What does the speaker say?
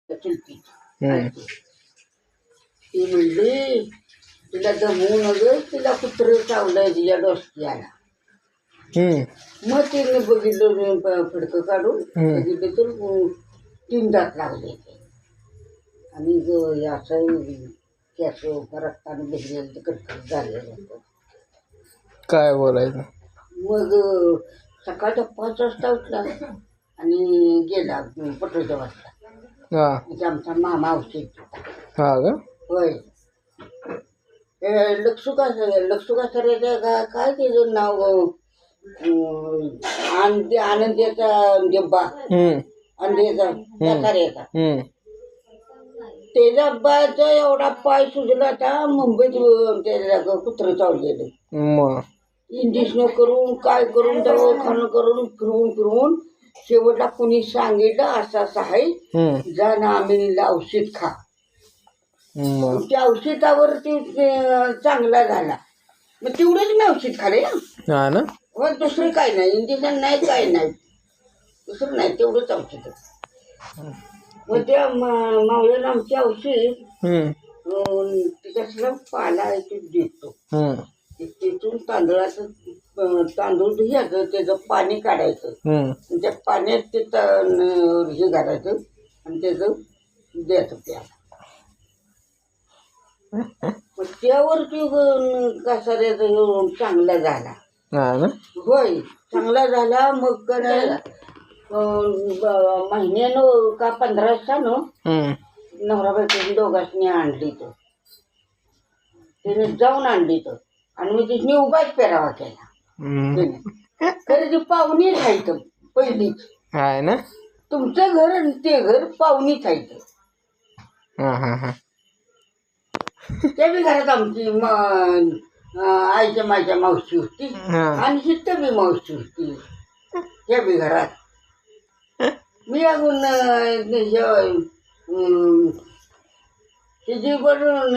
चुलती हम्म. ती म्हणली तिला दमवू नये, तिला कुत्र चावलंय तिच्या डोसक्याला. मग तिने बघितलं फडकं काढून बघितलं तर 3 दात लागले ते. आणि असं कॅस रक्ताने भिजलेलं ते कटकट झालेलं होतं. काय बोलायचं. मग सकाळच्या 5 वाजता उठला आणि गेला पटोच्या वाजता. हा म्हणजे आमचा मामा औषध. हा का. होय. लक्षुका सरायचं का काय त्याचं नाव आनंदीचा डब्बा अंधेचा साऱ्याचा त्याच्या बायचा एवढा पाय सुजला होता. मुंबईत त्याला कुत्रं चावलेलं. मग इंजेक्शन करून काय करून दवाखाना करून फिरवून शेवटला कुणी सांगितलं असं असं आहे, जा ना आम्ही औषध खा. मग त्या औषधावर ती चांगला झाला. मग तेवढंच मी औषध खाले. हा ना. मग दुसरं काय नाही, इंजेक्शन नाही, काय नाही, दुसरं नाही, तेवढंच औषध. मग त्या मावळ्याला आमची औषध कसला पाला आहे ते देतो. तिथून तांदूळ घ्यायचं, त्याचं पाणी काढायचं, त्या पाण्यात ते हे घालायचं आणि त्याचं द्यायचं प्याला. मग त्यावरती कसाऱ्याचा चांगला झाला. होय, चांगला झाला. मग महिन्यानं का 15 दिवसानं नवरा बायकोनी दोघांनी आणली तर त्याने जाऊन आणली तर आणि मग तिने उभाच पेरावा केला. खरं ती पाहुणीच आहे पहिलीच आहे ना. तुमचं घर आणि ते घर पाहुणीच आहे. त्या बी घरात आमची आईच्या माझ्या मावशी होती आणि हिथं बी मावशी होती. त्या बी घरात मी अजून तिची बनून